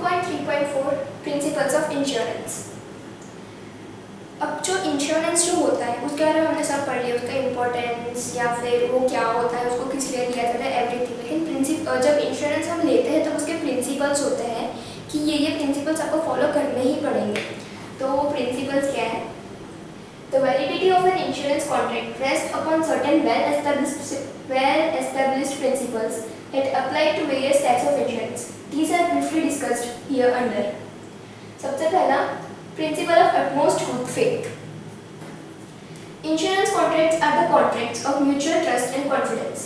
2.3.4 principles of insurance. अब जो insurance जो होता है उसके बारे में हमने सब पढ़ लिया, उसका इम्पोर्टेंस या फिर वो क्या होता है, उसको किस लिए दिया जाता है, एवरीथिंग। लेकिन जब इंश्योरेंस हम लेते हैं तो उसके प्रिंसिपल्स होते हैं कि ये प्रिंसिपल्स आपको फॉलो करने ही पड़ेंगे। तो वो प्रिंसिपल्स क्या है? The validity of an insurance contract rests upon certain well-established principles that apply to various types of insurance. These are briefly discussed here under. सबसे पहला, principle of utmost good faith. Insurance contracts are the contracts of mutual trust and confidence.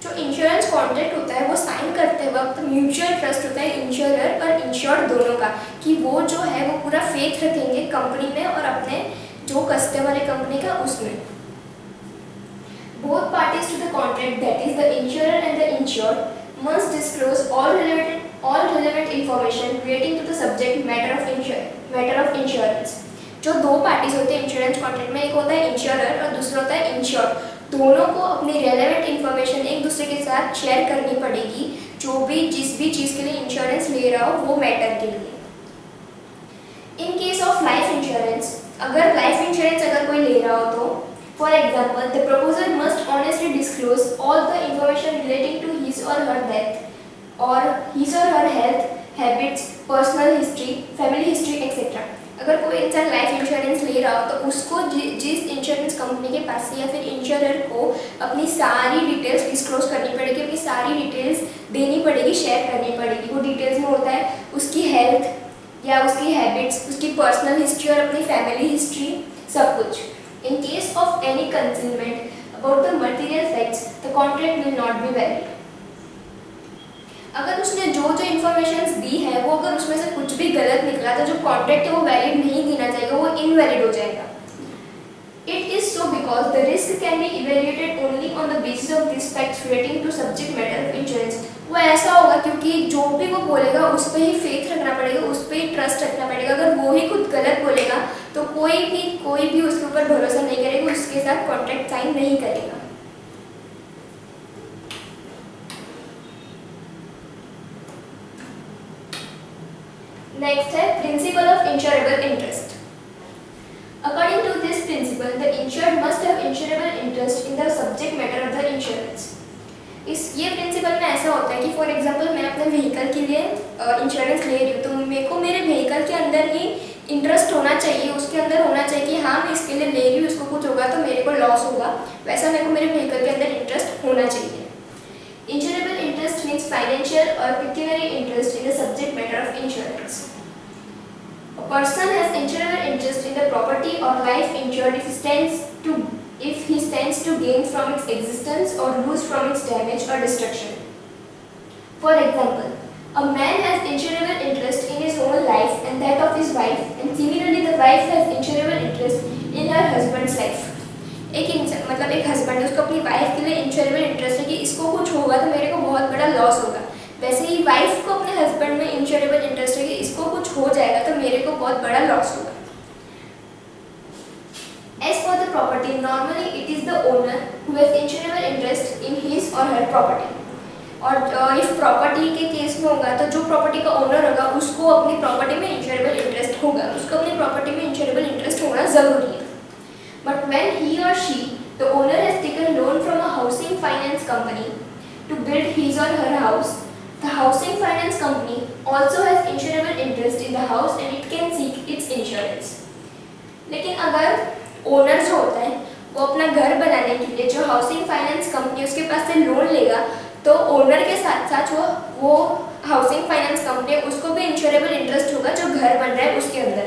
जो insurance contract होता है वो sign करते वक्त mutual trust होता है इंश्योरर और इंश्योर्ड दोनों का, कि वो जो है वो पूरा फेथ रखेंगे कंपनी में और अपने जो कस्टमर है कंपनी का उसमें। Both parties to the contract, that is the insurer and the insured, must disclose all relevant information relating to the subject matter of insurance. जो दो पार्टीज होते हैं इंश्योरेंस कॉन्ट्रैक्ट में, एक होता है इंश्योरर और दूसरा होता है इंश्योर्ड, दोनों को अपनी रेलेवेंट इन्फॉर्मेशन एक दूसरे के साथ शेयर करनी पड़ेगी, जिस भी चीज़ के लिए इंश्योरेंस ले रहा हो वो मैटर के लिए। In case of life insurance, अगर लाइफ इंश्योरेंस अगर कोई ले रहा हो तो for example the proposer must honestly disclose all the information relating to his और हर डेथ और हिज और her health, habits, personal history, family history etcetera. अगर कोई इंसान लाइफ इंश्योरेंस ले रहा हो तो उसको जिस इंश्योरेंस कंपनी के पास से या फिर इंश्योरर को अपनी सारी डिटेल्स डिस्क्लोज करनी पड़ेगी, अपनी सारी डिटेल्स देनी पड़ेगी, शेयर करनी पड़ेगी। वो डिटेल्स में होता है उसकी हेल्थ या उसकी हैबिट्स, उसकी पर्सनल हिस्ट्री और अपनी फैमिली हिस्ट्री, सब कुछ। इन case of any concealment about the material facts the contract will not be valid. अगर उसने जो इन्फॉर्मेशंस दी है वो अगर उसमें से कुछ भी गलत निकला तो जो कॉन्ट्रैक्ट है वो वैलिड नहीं गिना जाएगा, वो इनवैलिड हो जाएगा। It is so because the risk can be evaluated only on the basis of this facts relating to subject matter of insurance. वो ऐसा होगा क्योंकि जो भी वो बोलेगा उस पर ही फेथ रखना पड़ेगा, उस पर ही ट्रस्ट रखना पड़ेगा। अगर वो ही खुद गलत बोलेगा तो कोई भी उसके ऊपर भरोसा नहीं करेगा, उसके साथ कॉन्ट्रैक्ट साइन नहीं करेगा। Next है principle of insurable interest. According to this principle, the insured must have insurable interest in the subject matter of the insurance. ये प्रिंसिपल में ऐसा होता है कि फॉर एग्जांपल मैं अपने व्हीकल के लिए इंश्योरेंस ले रही हूँ तो मेरे को मेरे व्हीकल के अंदर ही इंटरेस्ट होना चाहिए, उसके अंदर होना चाहिए कि हाँ मैं इसके लिए ले रही हूँ, इसको कुछ होगा तो मेरे को लॉस होगा, वैसा मेरे को मेरे व्हीकल के अंदर इंटरेस्ट होना चाहिए। Insurable interest means financial or pecuniary interest in the subject matter of insurance. A person has insurable interest in the property or life insured if he stands to gain from its existence or lose from its damage or destruction. For example, a man has insurable interest in his own life and that of his wife, and similarly the wife has insurable interest in her husband's life. एक husband है, उसको अपनी wife के लिए insurable interest है कि इसको कुछ होगा तो मेरे को बहुत बड़ा लॉस होगा, वैसे ही वाइफ को अपने हस्बैंड में इंश्योरेबल इंटरेस्ट है कि इसको कुछ हो जाएगा तो मेरे को बहुत बड़ा लॉस होगा। As for the property, normally it is the owner who has insurable interest in his or her property. और इफ प्रॉपर्टी के केस में होगा तो जो प्रॉपर्टी का ओनर होगा उसको अपनी प्रॉपर्टी में इंश्योरेबल इंटरेस्ट होगा, उसको अपनी प्रॉपर्टी में इंश्योरेबल इंटरेस्ट होना ज़रूरी है। But when he or she, the owner, has taken loan from a housing finance company to build his or her house, the housing finance company also has insurable interest in the house and it can seek its insurance. लेकिन अगर owner जो होता है वो अपना घर बनाने के लिए जो हाउसिंग फाइनेंस कंपनी उसके पास से लोन लेगा तो ओनर के साथ साथ वो हाउसिंग फाइनेंस कंपनी उसको भी इंश्योरेबल इंटरेस्ट होगा जो घर बन रहा है उसके अंदर।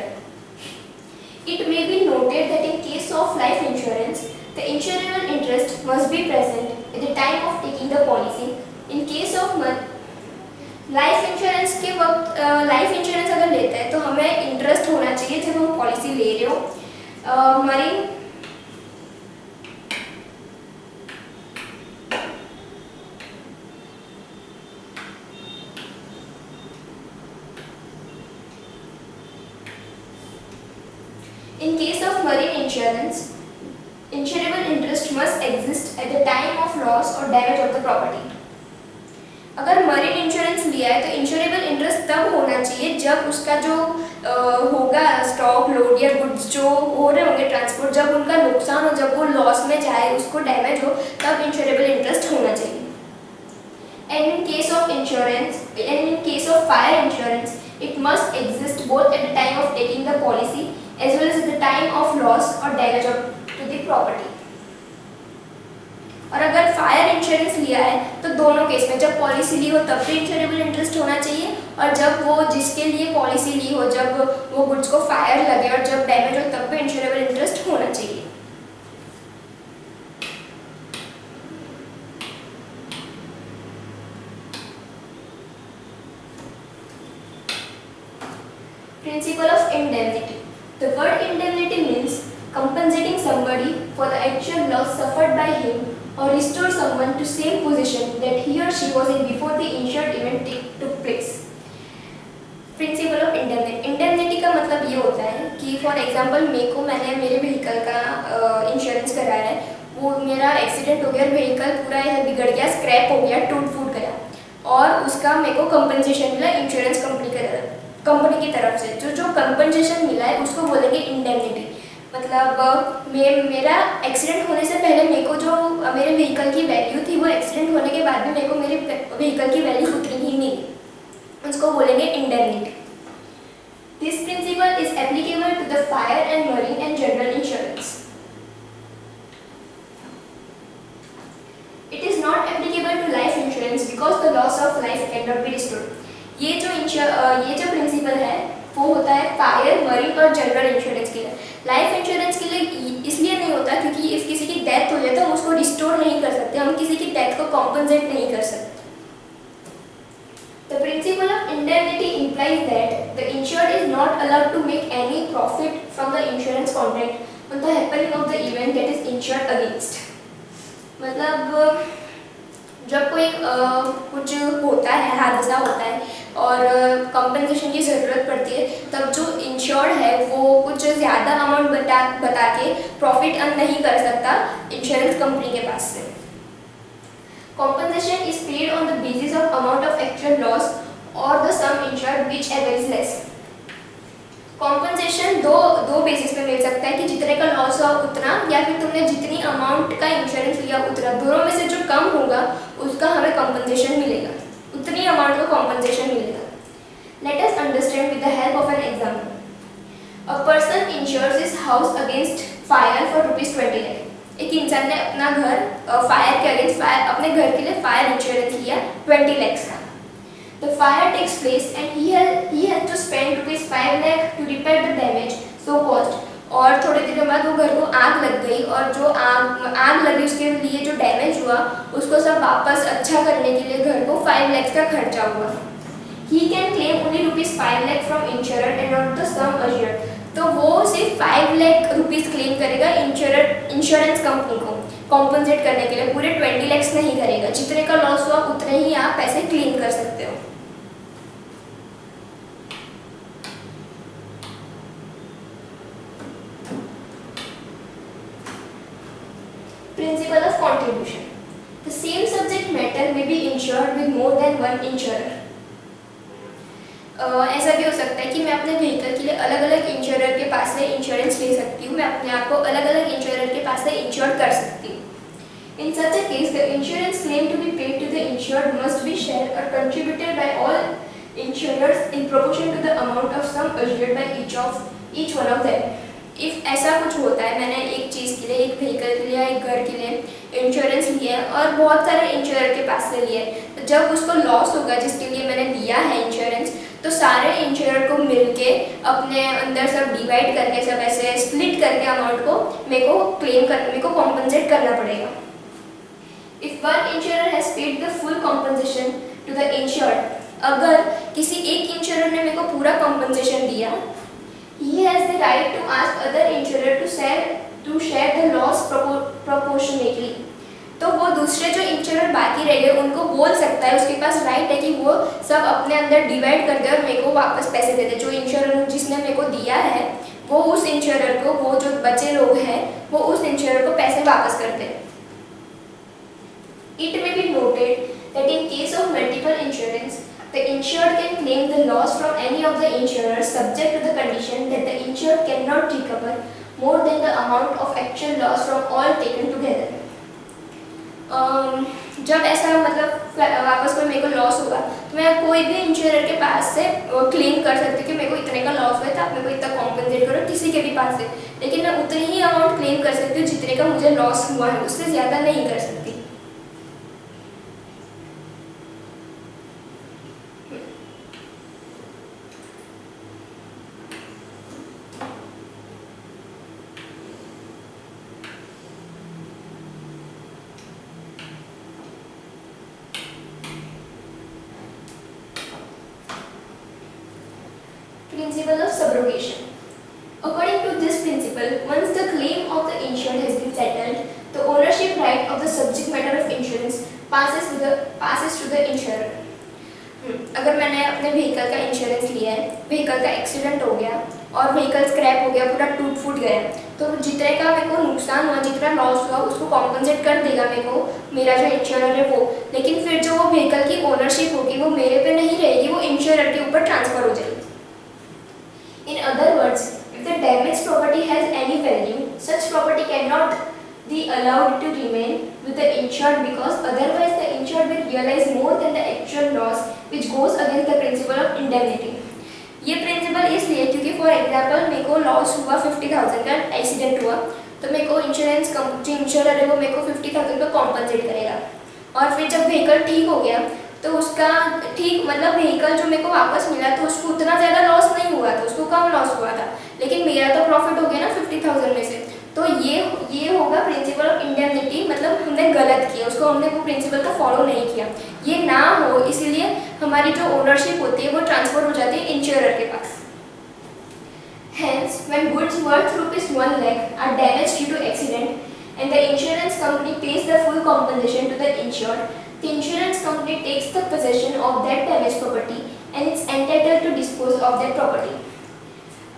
It may be noted that in case of life insurance, the insurable interest must be present at the time of taking the policy. In case of life insurance के वक्त लाइफ इंश्योरेंस अगर लेते हैं तो हमें इंटरेस्ट होना चाहिए जब हम पॉलिसी ले रहे हो। हमारी In case of marine insurance, insurable interest must exist at the time of loss और डैमेज ऑफ द प्रॉपर्टी। अगर मरीन इंश्योरेंस लिया है तो इंश्योरेबल इंटरेस्ट तब होना चाहिए जब उसका जो होगा स्टॉक लोड या गुड्स जो हो रहे होंगे ट्रांसपोर्ट, जब उनका नुकसान हो, जब वो लॉस में जाए, उसको डैमेज हो, तब इंश्योरेबल इंटरेस्ट होना चाहिए। And in case of insurance, and in case of fire insurance, it must exist both at the time of taking the policy as well as at the time of loss or damage to the property. और अगर fire insurance लिया है तो दोनों case में, जब policy ली हो तब भी इंश्योरेबल इंटरेस्ट होना चाहिए, और जब वो जिसके लिए पॉलिसी ली हो, जब वो गुड्स को फायर लगे और जब डैमेज हो, तब भी इंश्योरेबल इंटरेस्ट होना चाहिए। Principle of indemnity. The word indemnity means compensating somebody for the actual loss suffered by him or restore someone to same position that he or she was in before the insured event took place. Principle of indemnity. Indemnity का मतलब ये होता है कि for example मैंने मेरे vehicle का insurance कराया है, वो मेरा एक्सीडेंट हो गया, व्हीकल पूरा बिगड़ गया, स्क्रैप हो गया, टूट फूट गया, और उसका मेरे को कंपनसेशन मिला इंश्योरेंस कंपनी की तरफ से। जो कंपनसेशन मिला है उसको बोलेंगे इंडेमनिटी। मतलब मेरा एक्सीडेंट होने से पहले मेरे को जो मेरे व्हीकल की वैल्यू थी, वो एक्सीडेंट होने के बाद भी मेरे को मेरे व्हीकल की वैल्यू उतनी ही नहीं, उसको बोलेंगे indemnity. This principle is applicable to the fire and marine and general insurance. It is not applicable to life insurance because the loss of life can not be restored. ये जो principle है वो होता है फायर, मरीन और general insurance के लिए। Life insurance के लिए इसलिए नहीं होता क्योंकि इफ किसी की डेथ हो जाए तो हम उसको रिस्टोर नहीं कर सकते, हम किसी की डेथ को कॉम्पनसेट नहीं कर सकते। The principle of indemnity implies that the insured is not allowed to make any profit from the insurance contract on the happening of the event that is insured against। मतलब जब कोई कुछ होता है, हादसा होता है और कंपनसेशन की ज़रूरत पड़ती है, तब जो इंश्योर्ड है वो कुछ ज़्यादा अमाउंट बता के प्रॉफिट अर्न नहीं कर सकता इंश्योरेंस कंपनी के पास से। Compensation is paid on the basis of amount of actual loss or the sum insured whichever is less। Compensation दो बेसिस पे मिल सकता है कि जितने का लॉस हुआ उतना, या फिर तुमने जितनी अमाउंट का इंश्योरेंस लिया उतना, दोनों में से जो कम होगा उसका हमें कॉम्पनसेशन मिलेगा, उतनी अमाउंट का कॉम्पनसेशन मिलेगा। Let us understand with the help of an example. A person insures his house against fire for ₹20 lakh. एक इंसान ने अपना घर फायर के अगेंस्ट अपने घर के लिए फायर इंश्योरेंस लिया 20 लाख का। The fire takes place and he has to spend ₹5 lakh to repair the damage so caused। और थोड़े दिनों बाद वो घर को आग लग गई, और जो आग लगी उसके लिए जो डैमेज हुआ उसको सब वापस अच्छा करने के लिए घर को 5 लाख का खर्चा हुआ। He can claim only ₹5 lakh from insurer and not the sum assured। तो वो सिर्फ 5 लाख रुपीस क्लेम करेगा इंश्योरेंस कंपनी को कॉम्पनसेट करने के लिए, पूरे 20 लाख नहीं करेगा। जितने का लॉस हुआ उतने ही आप पैसे क्लेम कर सकते हो। Principle of contribution. The same subject matter may be insured with more than one insurer। ऐसा भी हो सकता है कि मैं अपने व्हीकल के लिए अलग अलग इंश्योरर के पास से इंश्योरेंस ले सकती हूँ, मैं अपने आप को अलग अलग इंश्योरर के पास से इंश्योर कर सकती हूँ। In such a case, the insurance claim to be paid to the insured must be shared or contributed by all insurers in proportion to the amount of sum assured by each one of them। If ऐसा कुछ होता है, मैंने एक चीज़ के लिए, एक vehicle के लिए, एक घर के लिए इंश्योरेंस लिया है और बहुत सारे इंश्योरर के पास से लिया है, तो जब उसको लॉस होगा जिसके लिए मैंने लिया है इंश्योरेंस, तो सारे इंश्योरर को मिलके अपने अंदर सब डिवाइड करके, सब ऐसे स्प्लिट करके अमाउंट को मेरे को कॉम्पनसेट करना पड़ेगा। If one insurer has paid the full compensation to the insured, अगर किसी एक इंश्योरर ने मेरे को पूरा कॉम्पनसेशन दिया, he has the right to ask other insurer to share the loss proportionately। तो वो दूसरे जो इंश्योरर बाकी रह गए उनको बोल सकता है, उसके पास राइट है कि वो सब अपने अंदर डिवाइड कर दे और मेरे को वापस पैसे दे दे। जो इंश्योरर जिसने मेरे को दिया है वो उस इंश्योरर को, वो जो बचे लोग हैं वो उस इंश्योरर को पैसे वापस करते हैं। It may be noted that in case of multiple insurance, the insured can claim the loss from any of the insurers subject to the condition that the insured cannot recover more than the amount of actual loss from all taken together. जब ऐसा मतलब वापस कोई मेरे को loss होगा तो मैं कोई भी इंश्योरर के पास से क्लेम कर सकती हूँ कि मेरे को इतने का लॉस हुआ है, तो आप मेरे को इतना कॉम्पनसेट करो, किसी के भी पास से। लेकिन मैं उतनी ही अमाउंट क्लेम कर सकती हूँ जितने का मुझे लॉस हुआ है, उससे ज़्यादा नहीं कर सकती। Principle of subrogation. According to this principle, once the claim of the insured has been settled, the ownership right of the subject matter of insurance passes to the insurer. अगर मैंने अपने व्हीकल का इंश्योरेंस लिया है, vehicle का accident हो गया और व्हीकल स्क्रैप हो गया, पूरा टूट फूट गया, तो जितने का मेरे को नुकसान हुआ, जितना लॉस हुआ, उसको कॉम्पनसेट कर देगा मेरे को मेरा जो इंश्योरर है वो। लेकिन फिर जो वो व्हीकल की ओनरशिप होगी वो मेरे पे नहीं रहेगी, वो इंश्योरर के ऊपर ट्रांसफर हो जाएगी। In other words, if the damaged property has any value, such property cannot be allowed to remain with the insured because otherwise the insured will realize more than the actual loss, which goes against the principle of indemnity. ये principal इसलिए क्योंकि for example मेरे को loss हुआ 50,000 का, accident हुआ, तो मेरे को इंश्योरेंस जो इंश्योरर है वो मेरे को 50,000 का कॉम्पनसेट करेगा। और फिर जब व्हीकल ठीक हो गया तो उसका ठीक मतलब व्हीकल जो मेरे को वापस मिला तो उसको उतना ज़्यादा लॉस नहीं हुआ था, उसको कम लॉस हुआ था, लेकिन मेरा तो प्रॉफिट हो गया ना 50,000 में से। तो ये होगा प्रिंसिपल ऑफ इंडेमनिटी, मतलब हमने गलत किया, उसको हमने वो प्रिंसिपल को फॉलो नहीं किया। ये ना हो इसलिए हमारी जो ओनरशिप होती है वो ट्रांसफर हो जाती है इंश्योरर के पास। Hence, when goods worth ₹1 lakh are damaged due to accident and the insurance company pays the full compensation to the insured, the insurance company takes the possession of that damaged property and is entitled to dispose of that property.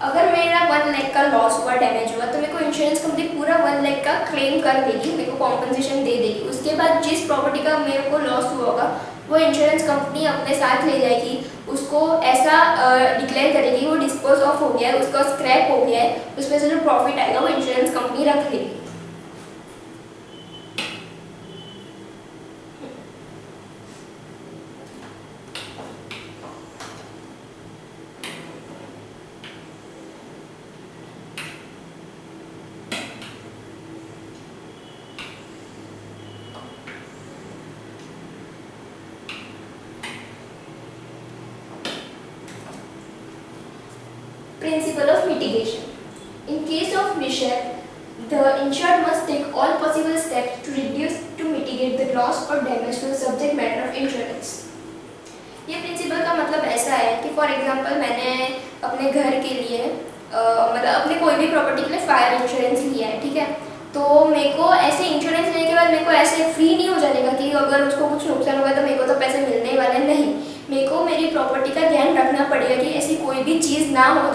अगर मेरा 1 लाख का loss हुआ, damage हुआ, तो मेरे को insurance company पूरा 1 लाख का क्लेम कर देगी, मेरे को कॉम्पनसेशन दे देगी। उसके बाद जिस प्रॉपर्टी का मेरे को लॉस हुआ होगा वो इंश्योरेंस कंपनी अपने साथ ले जाएगी, उसको ऐसा डिक्लेयर करेगी वो डिस्पोज ऑफ हो गया है, उसका स्क्रैप हो गया है, उसमें से जो प्रॉफिट आएगा वो इंश्योरेंस कंपनी रख लेगी। Principle of mitigation. In case of mishap, the insured must take all possible steps to mitigate the loss or damage to the subject matter of insurance. ये प्रिंसिपल का मतलब ऐसा है कि फॉर एग्जांपल मैंने अपने घर के लिए मतलब अपने कोई भी प्रॉपर्टी के लिए फायर इंश्योरेंस लिया है, ठीक है, तो मेरे को ऐसे इंश्योरेंस लेने के बाद मेरे को ऐसे फ्री नहीं हो जाने का कि अगर उसको कुछ नुकसान होगा तो मेरे को तो पैसे मिलने वाले नहीं। मेरे को मेरी प्रॉपर्टी का ध्यान रखना पड़ेगा कि ऐसी कोई भी चीज़ ना हो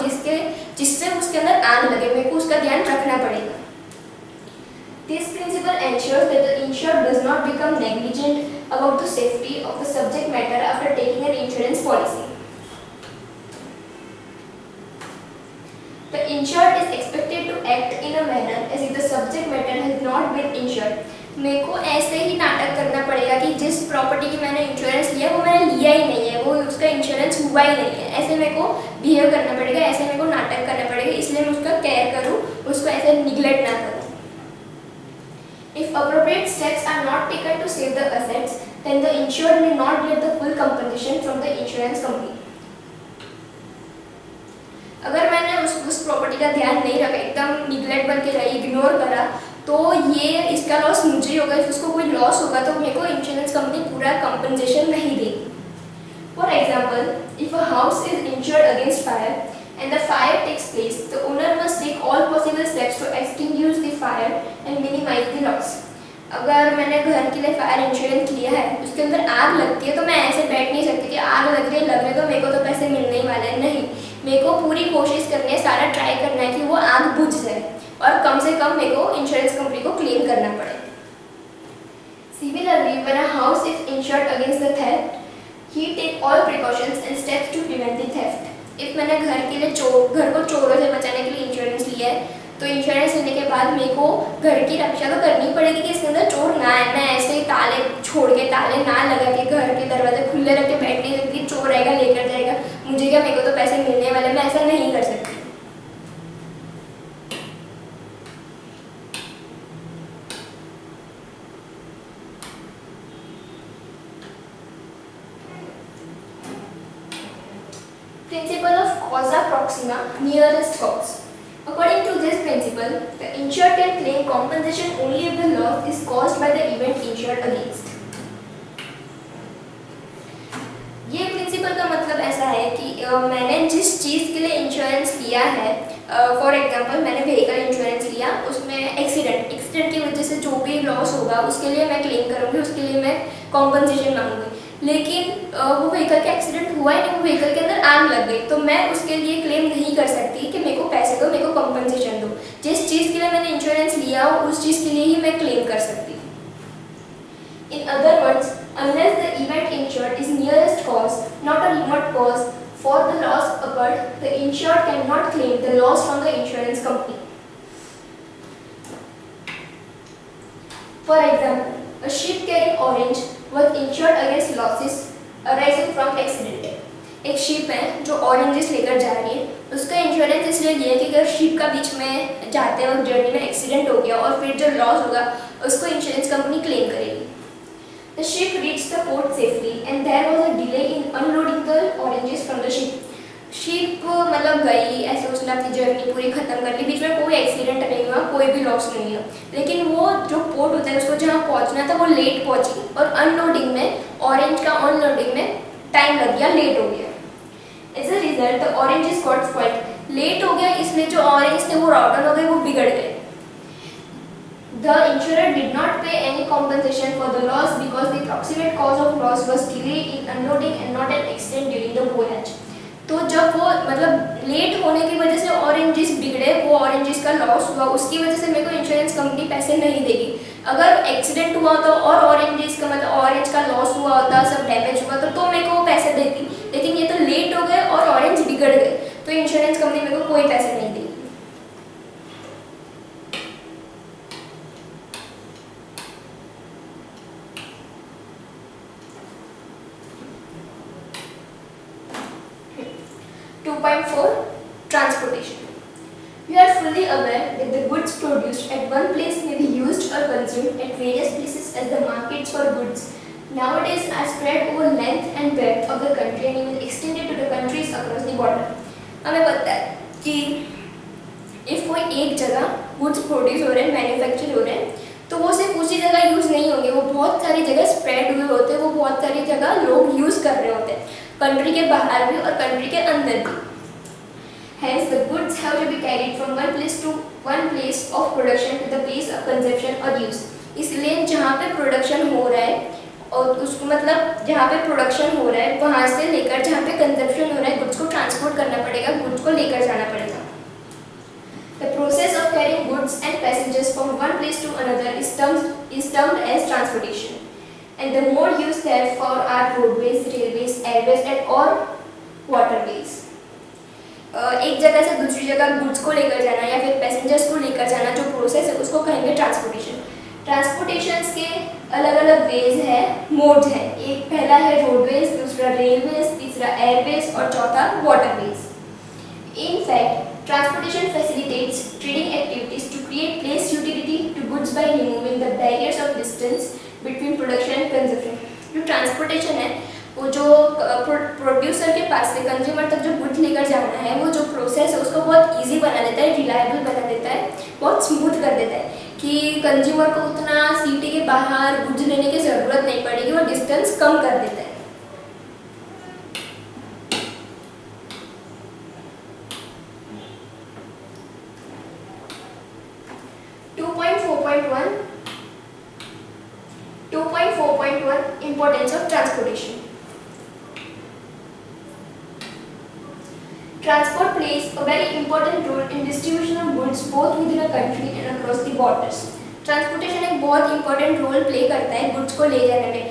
जिससे उसके अंदर आग लगे, मेरे को उसका ध्यान रखना पड़ेगा। This principle ensures that the insured does not become negligent about the safety of the subject matter after taking an insurance policy. The insured is expected to act in a manner as if the subject matter has not been insured. मेरे को ऐसे ही नाटक करना पड़ेगा कि जिस property की मैंने इंश्योरेंस लिया वो मैंने लिया ही नहीं है, वो उसका इंश्योरेंस हुआ ही नहीं है, ऐसे मेरे को बिहेव करना पड़ेगा, ऐसे मेरे को नाटक करना पड़ेगा, इसलिए मैं उसका केयर करूँ, उसको ऐसे निगलेक्ट ना करूँ। If appropriate steps are not taken to save the assets, then the insured may not get the full compensation from the insurance company. अगर मैंने उस प्रॉपर्टी का ध्यान नहीं रखा, एकदम निगलेक्ट बन के रही, इग्नोर करा, तो ये इसका लॉस मुझे ही होगा। उसको कोई लॉस होगा तो मेरे को इंश्योरेंस कंपनी पूरा कंपनसेशन नहीं देगी। For example, if a house is insured against fire and the fire takes place, the owner must take all possible steps to extinguish the fire and minimize the loss. अगर मैंने घर के लिए fire insurance लिया है, उसके अंदर आग लगती है, तो मैं ऐसे बैठ नहीं सकती कि आग लग रही है तो मेरे को तो पैसे मिलने ही वाले हैं, नहीं। मेरे को पूरी कोशिश करनी है, सारा ट्राई करना है कि वो आग बुझ जाए और कम से कम मेरे को इंश्योरेंस कंपनी को क्लेम करना पड़े। Similarly, when a house is insured against the theft, he take all precautions and steps to prevent the theft. If मैंने घर के लिए घर को चोरों से बचाने के लिए इंश्योरेंस लिया है, तो इंश्योरेंस लेने के बाद मेरे को घर की रक्षा तो करनी पड़ेगी कि इसके अंदर चोर ना आए। मैं ऐसे ही ताले छोड़ के, ताले ना लगा के घर के दरवाजे खुले रख के बैठ नहीं सकती, चोर आएगा लेकर जाएगा, मुझे क्या, मेरे को तो पैसे मिलने वाले, मैं ऐसा नहीं कर सकती। Principle of causa proxima, nearest cause. According to this principle, the insured can claim compensation only if the loss is caused by the event insured against. ये प्रिंसिपल का मतलब ऐसा है कि मैंने जिस चीज़ के लिए इंश्योरेंस लिया है, फॉर एग्जांपल मैंने व्हीकल इंश्योरेंस लिया, उसमें एक्सीडेंट की वजह से जो भी लॉस होगा उसके लिए मैं क्लेम करूँगी, उसके लिए मैं कॉम्पनसेशन मांगूंगी। लेकिन वो व्हीकल का एक्सीडेंट हुआ है नहीं, वो व्हीकल के अंदर आग लग गई, तो मैं उसके लिए क्लेम नहीं कर सकती कि मेरे को पैसे दो, मेरे को कॉम्पनसेशन दो। जिस चीज़ के लिए मैंने इंश्योरेंस लिया हो उस चीज़ के लिए ही मैं क्लेम कर सकती। In other words, unless the event insured is nearest cause, not a remote cause for the loss occurred, the insured cannot claim the loss from the insurance company. For example, a ship carrying orange was insured against losses arising from accident. एक ship है जो oranges लेकर जा रही है, उसका insurance इसलिए लिया कि अगर शिप का बीच में जाते वक्त जर्नी में एक्सीडेंट हो गया और फिर जो लॉस होगा उसको इंश्योरेंस कंपनी क्लेम करेगी। The ship reached the port safely and there was a delay in unloading the oranges from the ship. Ship मतलब गई, ऐसे उसने अपनी जर्नी पूरी खत्म कर ली, बीच में कोई एक्सीडेंट नहीं हुआ, कोई भी लॉस नहीं हुआ, लेकिन वो जो पोर्ट होता है उसको जहाँ पहुँचना था वो लेट पहुँची और अनलोडिंग में, ऑरेंज का अनलोडिंग में टाइम लग गया, लेट हो गया। As a result the oranges got spoiled, late हो गया इसलिए जो ऑरेंज थे वो रॉटन हो गए, वो बिगड़ गए। The insurer did not pay any compensation for the loss because the proximate cause of loss was delay in unloading and not an accident during the voyage. तो जब वो मतलब लेट होने की वजह से ऑरेंजेस बिगड़े, वो ऑरेंजेस का लॉस हुआ, उसकी वजह से मेरे को इंश्योरेंस कंपनी पैसे नहीं देगी। अगर एक्सीडेंट हुआ होता और ऑरेंजेस का मतलब ऑरेंज का लॉस हुआ होता, सब डैमेज हुआ तो मेरे को पैसे देती, लेकिन ये तो लेट हो गए और ऑरेंज बिगड़ गए, तो इंश्योरेंस कंपनी मेरे को कोई पैसे नहीं देगी। Transportation. You are fully aware that the goods produced at one place may be used or consumed at various places as the markets for goods nowadays are spread over length and breadth of the country and even extended to the countries across the border. हमें पता है कि if कोई एक जगह goods produce हो रहे हैं, मैन्युफैक्चर हो रहे हैं, तो वो सिर्फ उसी जगह यूज़ नहीं होंगे, वो बहुत सारी जगह स्प्रेड हुए होते हैं, वो बहुत सारी जगह लोग यूज़ कर रहे होते हैं, कंट्री के बाहर भी और कंट्री के अंदर भी। Hence, the goods have to be carried from one place of production to the place of consumption or use. इसलिए जहाँ पे प्रोडक्शन हो रहा है और उसको मतलब जहाँ पे प्रोडक्शन हो रहा है वहाँ से लेकर जहाँ पे कंजप्शन हो रहा है गुड्स को ट्रांसपोर्ट करना पड़ेगा, गुड्स को लेकर जाना पड़ेगा। The process of carrying goods and passengers from one place to another is termed as transportation. And the more used therefore are roadways, railways, airways and or waterways. एक जगह से दूसरी जगह गुड्स को लेकर जाना या फिर पैसेंजर्स को लेकर जाना जो प्रोसेस है उसको कहेंगे ट्रांसपोर्टेशन। ट्रांसपोर्टेशंस के अलग अलग वेज है, मोड्स है। एक पहला है रोडवेज, दूसरा रेलवेज, तीसरा एयरवेज और चौथा waterways. In fact transportation facilitates trading activities to create place utility to goods by removing the barriers of distance between production and consumption. जो ट्रांसपोर्टेशन है वो जो प्रोड्यूसर के पास से कंज्यूमर तक जो गुड्स लेकर जाना है, वो जो प्रोसेस है उसको बहुत इजी बना देता है, रिलायबल बना देता है, बहुत स्मूथ कर देता है कि कंज्यूमर को उतना सिटी के बाहर गुड्स लेने की ज़रूरत नहीं पड़ेगी, वो डिस्टेंस कम कर देता है। Importance of transportation. Transport plays a very important role in distribution of goods both within a country and across the borders. Transportation एक बहुत इंपॉर्टेंट रोल प्ले करता है गुड्स को ले जाने में,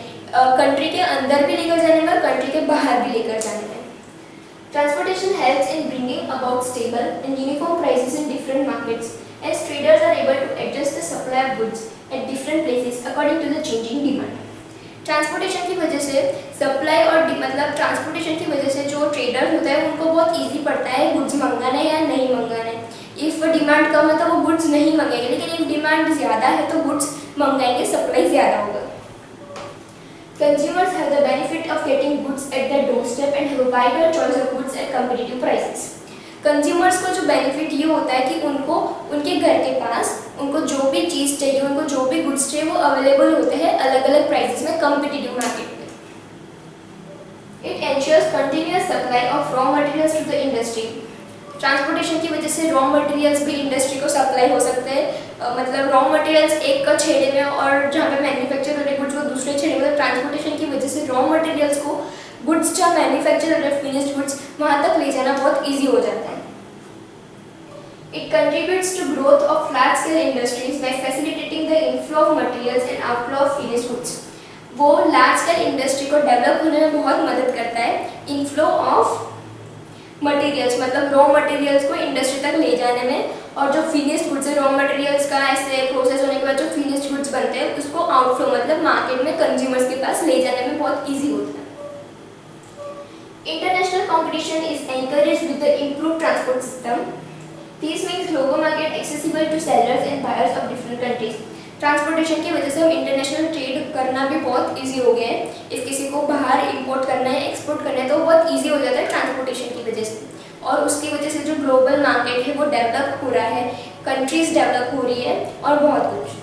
कंट्री के अंदर भी लेकर जाने में और कंट्री के बाहर भी लेकर जाने में. Transportation helps in bringing about stable and uniform prices in different markets, as traders are able to adjust the supply of goods at different places according to the changing demand. Transportation की वजह से supply और मतलब transportation की वजह से जो traders होता है उनको बहुत इजी पड़ता है गुड्स मंगाना या नहीं मंगाना. इफ़ डिमांड कम है तो वो गुड्स नहीं मंगाएंगे, लेकिन इफ डिमांड ज़्यादा है तो गुड्स मंगाएंगे, सप्लाई ज़्यादा होगा. Consumers have the benefit of getting goods at their doorstep and have a wider choice of goods at competitive prices. Consumers को जो बेनिफिट ये होता है कि उनको उनके घर के पास उनको जो भी चीज़ चाहिए, उनको जो भी गुड्स चाहिए वो अवेलेबल होते हैं अलग अलग प्राइसेस में कम्पिटिटिव मार्केट में. It ensures continuous supply of raw materials to the industry. Transportation की वजह से रॉ मटेरियल्स भी इंडस्ट्री को सप्लाई हो सकते हैं, मतलब रॉ मटेरियल्स एक का छेड़े में और जहाँ पे मैन्युफैक्चर हो रहे गुड्स वो दूसरे छेड़े में. ट्रांसपोर्टेशन की वजह से रॉ मटेरियल्स को गुड्स जहाँ मैन्युफैक्चर हो रहे फिनिश्ड गुड्स वहाँ तक ले जाना बहुत ईजी हो जाता है. It contributes to growth of large-scale industries by facilitating the inflow of materials and outflow of finished goods. वो लार्ज स्केल इंडस्ट्री को डेवलप होने में बहुत मदद करता है. इनफ्लो ऑफ मटेरियल्स मतलब रॉ मटेरियल्स को इंडस्ट्री तक ले जाने में, और जो फिनिश्ड गुड्स है रॉ मटेरियल्स का ऐसे प्रोसेस होने के बाद जो फिनिश्ड गुड्स बनते हैं उसको आउटफ्लो मतलब मार्केट में कंज्यूमर्स के पास ले जाने में बहुत ईजी होता है. International competition is encouraged with the improved transport system. This makes global market accessible to sellers and buyers of different countries. Transportation की वजह से हम इंटरनेशनल ट्रेड करना भी बहुत इजी हो गया है. इफ किसी को बाहर इंपोर्ट करना है, एक्सपोर्ट करना है तो बहुत इजी हो जाता है ट्रांसपोर्टेशन की वजह से, और उसकी वजह से जो ग्लोबल मार्केट है वो डेवलप हो रहा है, कंट्रीज डेवलप हो रही है और बहुत कुछ.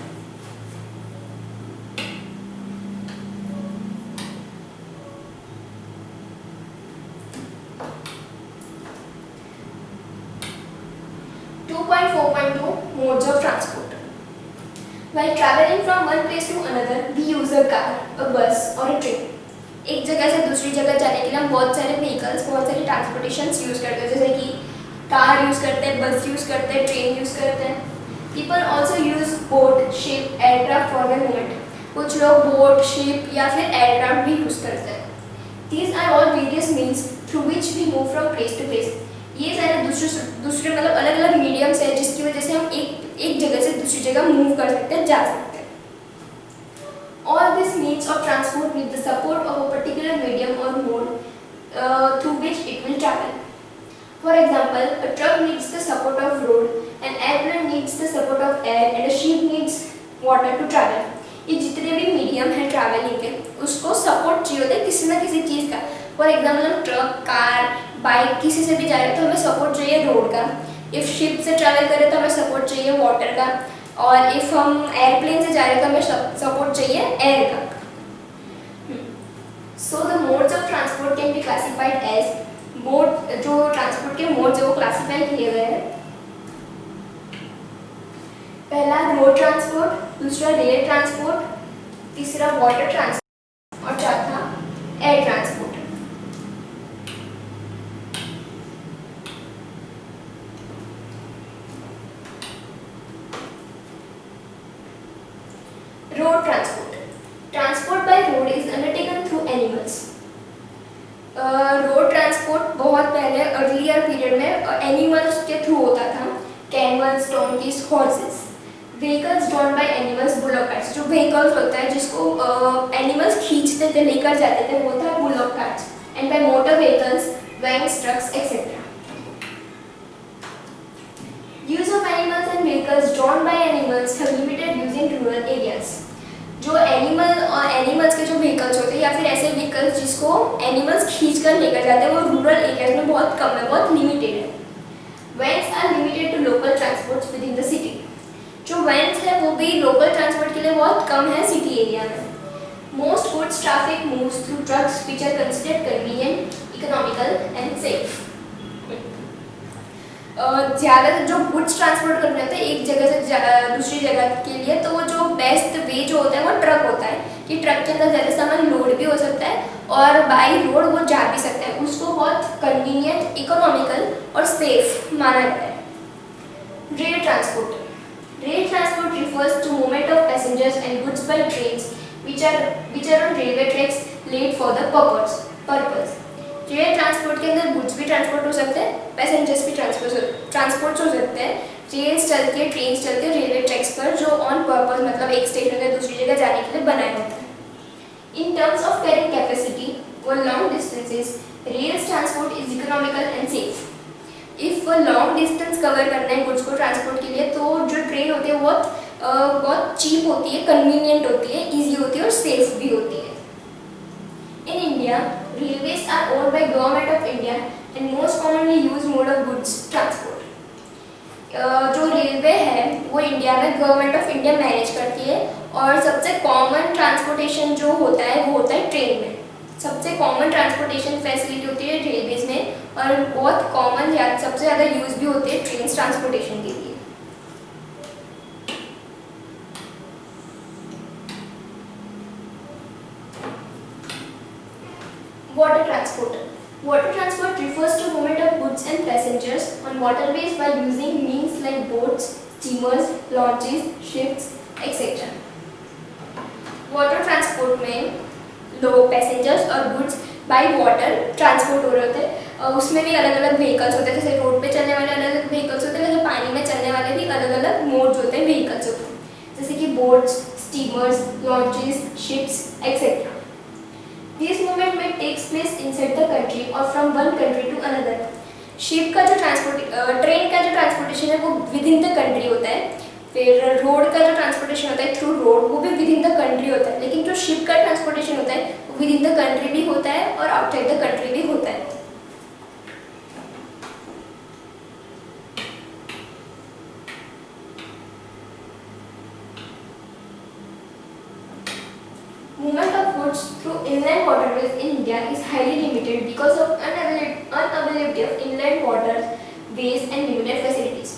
2.4.2 Modes of transport. While traveling from one place to another, we use a car, a bus or a train. एक जगह से दूसरी जगह जाने के लिए हम बहुत सारे व्हीकल्स, बहुत सारे ट्रांसपोर्टेशन यूज़ करते हैं, जैसे कि कार यूज़ करते हैं, बस यूज़ करते हैं, ट्रेन यूज़ करते हैं. People also use boat, ship, aircraft for their movement. कुछ लोग बोट, शिप या फिर एयरक्राफ्ट भी यूज़ करते हैं. These are all various means through which we move from place to place. ये सारे दूसरे मतलब अलग अलग मीडियम्स है जिसकी वजह से हम एक जगह से दूसरी जगह मूव कर सकते हैं, जा सकते हैं. All these means of transport need the support of a particular medium or mode through which it will travel. For example, a truck needs the support of road, an airplane needs the support of air, and a ship needs water to travel. ये जितने भी medium है travelling के उसको support चाहिए होता है किसी ना किसी चीज़ का. फॉर एग्जाम्पल हम ट्रक, कार, बाइक किसी से भी जा रहे हैं तो हमें सपोर्ट चाहिए रोड का. इफ़ शिप से ट्रैवल करें तो हमें सपोर्ट चाहिए वाटर का, और इफ़ हम एयरप्लेन से जा रहे हैं तो हमें सपोर्ट चाहिए एयर का. So the modes of transport can be classified as mode. जो ट्रांसपोर्ट के मोड्स है वो क्लासिफाई किए गए हैं. पहला रोड ट्रांसपोर्ट, दूसरा रेल ट्रांसपोर्ट, तीसरा वाटर ट्रांसपोर्ट और चौथा air transport. Road transport. Transport by road is undertaken through animals. Road transport बहुत पहले अर्लियर पीरियड में एनिमल्स के थ्रू होता था. Camels, donkeys, horses. Vehicles drawn by animals, bullock carts. जो व्हीकल्स होता है जिसको एनिमल्स खींचते थे, लेकर जाते थे, वो था bullock carts. And by motor vehicles, vans, trucks etcetera. Use of animals and vehicles drawn by animals have limited use in rural areas. जो एनिमल और एनिमल्स के जो व्हीकल्स होते हैं या फिर ऐसे व्हीकल्स जिसको एनिमल्स खींच कर लेकर जाते हैं वो रूरल एरियाज में बहुत कम है, बहुत लिमिटेड है. Vans are limited to local transports with in the city. जो वैन्स है वो भी लोकल ट्रांसपोर्ट के लिए बहुत कम है सिटी एरिया में. Most goods traffic moves through trucks which are considered convenient, economical and safe. ज़्यादातर जो गुड्स ट्रांसपोर्ट करने होते हैं एक जगह से दूसरी जगह के लिए, तो वो जो बेस्ट वे जो होता है वो ट्रक होता है कि ट्रक के अंदर ज़्यादा सामान लोड भी हो सकता है और बाई रोड वो जा भी सकता है, उसको बहुत कन्वीनियंट, इकोनॉमिकल और सेफ माना गया है। Rail transport refers to movement of passengers and goods by trains which are on railway tracks laid for the purpose. Rail transport के अंदर गुड्स भी ट्रांसपोर्ट हो सकते हैं, पैसेंजर्स भी ट्रांसपोर्ट हो सकते हैं। ट्रेन्स चलती है रेलवे ट्रैक्स पर जो ऑन पर्पस मतलब एक स्टेशन से दूसरी जगह जाने के लिए बनाए होते हैं। In terms of carrying capacity और long distances rail transport is economical and safe. If long distance cover करना है गुड्स को ट्रांसपोर्ट के लिए तो जो ट्रेन होती है वो बहुत चीप होती है, कन्वीनियंट होती है, इजी होती है और सेफ भी होती है। In India railways are owned by government of India and most commonly use mode of goods transport. जो रेलवे है वो इंडिया में गवर्नमेंट ऑफ इंडिया मैनेज करती है और सबसे कॉमन ट्रांसपोर्टेशन जो होता है वो होता है ट्रेन में। सबसे कॉमन ट्रांसपोर्टेशन फैसिलिटी होती है रेलवेज में और बहुत कॉमन सबसे ज़्यादा यूज भी होती है ट्रेन ट्रांसपोर्टेशन के लिए। Water transport refers to movement of goods and passengers on waterways by using means like boats, steamers, launches, ships, etc. Water transport में लोग, पैसेंजर्स और गुड्स बाय वाटर ट्रांसपोर्ट हो रहे होते हैं। उसमें भी अलग अलग व्हीकल्स होते हैं, जैसे रोड पे चलने वाले अलग अलग व्हीकल्स होते हैं, वैसे पानी में चलने वाले भी अलग अलग मोड्स होते हैं, व्हीकल्स होते हैं, जैसे कि boats, steamers, launches, ships etcetera. This movement में takes place inside the country और from one country to another. Ship का जो ट्रेन का जो ट्रांसपोर्टेशन है वो विद इन द कंट्री होता है, फिर रोड का जो ट्रांसपोर्टेशन होता है थ्रू रोड वो भी विद इन द कंट्री होता है, लेकिन जो शिप का ट्रांसपोर्टेशन होता है वो विद इन द कंट्री भी होता है और आउटसाइड द कंट्री भी होता है। Movement of goods through inland waterways in India is highly limited because of unavailability of inland waterways and limited facilities.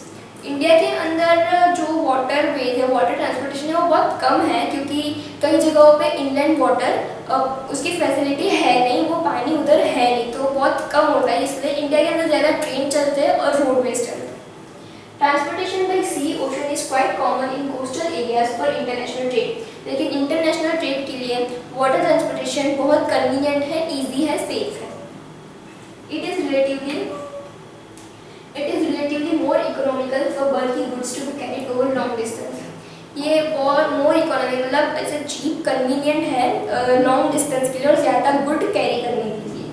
India के अंदर जो वाटरवेज है, वाटर ट्रांसपोर्टेशन है वो बहुत कम है क्योंकि कई जगहों पे इनलैंड वाटर उसकी फैसिलिटी है नहीं, वो पानी उधर है नहीं, तो बहुत कम होता है, इसलिए इंडिया के अंदर ज़्यादा ट्रेन चलते हैं और रोडवेज चलते हैं। Transportation by sea ocean is quite common in coastal areas for international trade, लेकिन इंटरनेशनल ट्रेड के लिए वाटर ट्रांसपोर्टेशन बहुत कन्वीनियंट है, ईजी है, सेफ है। It is relatively more economical for bulky goods to be carried over long distance. ये बहुत more economic मतलब ऐसे चीप कन्वीनियंट है लॉन्ग डिस्टेंस के लिए और ज़्यादा गुड कैरी करने के लिए।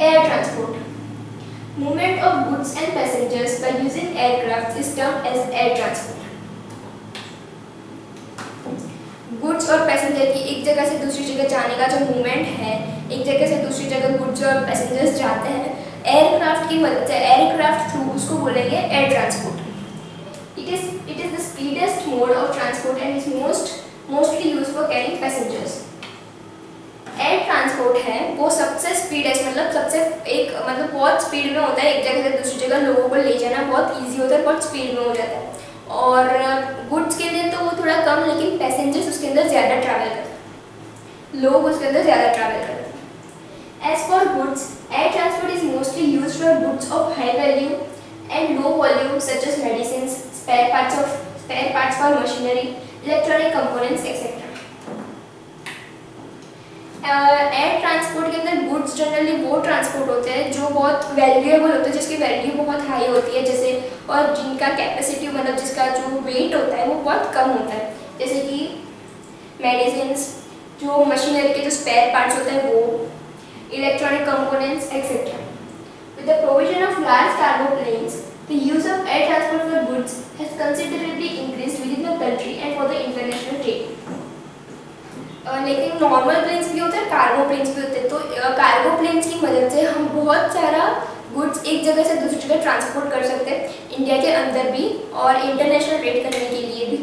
Air transport movement of goods and passengers by using aircraft is termed as air transport. Goods और पैसेंजर की एक जगह से दूसरी जगह जाने का जो मूवमेंट है, एक जगह से दूसरी जगह गुड्स और पैसेंजर्स जाते हैं एयरक्राफ्ट की मदद से, एयरक्राफ्ट थ्रू उसको बोलेंगे air transport. It is the speediest mode of transport and is mostly used for carrying passengers. Air transport है वो सबसे स्पीडेस्ट मतलब बहुत स्पीड में होता है, एक जगह से दूसरी जगह लोगों को ले जाना बहुत ईजी होता है, बहुत स्पीड में हो जाता है। और गुड्स के लिए तो वो थोड़ा कम, लेकिन पैसेंजर्स उसके अंदर ज़्यादा ट्रैवल करते हैं, लोग उसके अंदर ज़्यादा ट्रैवल करते हैं। As for goods, air transport is mostly used for goods of high value and low volume such as medicines, spare parts for machinery, electronic components, etc. Air transport के अंदर गुड्स जनरली वो transport होते हैं जो बहुत valuable होते हैं, जिसकी वैल्यू बहुत हाई होती है, जैसे और जिनका कैपेसिटी मतलब जिसका जो वेट होता है वो बहुत कम होता है, जैसे कि मेडिसिन्स, जो मशीनरी के जो स्पेयर पार्ट्स होते हैं वो, electronic components, etc. With the provision of large cargo planes, the use of air transport for goods has considerably increased within the country and for the international trade. लेकिन normal planes भी होते हैं, cargo planes भी होते हैं, तो cargo planes की मदद से हम बहुत सारा गुड्स एक जगह से दूसरी जगह ट्रांसपोर्ट कर सकते हैं, इंडिया के अंदर भी और इंटरनेशनल ट्रेड करने के लिए भी।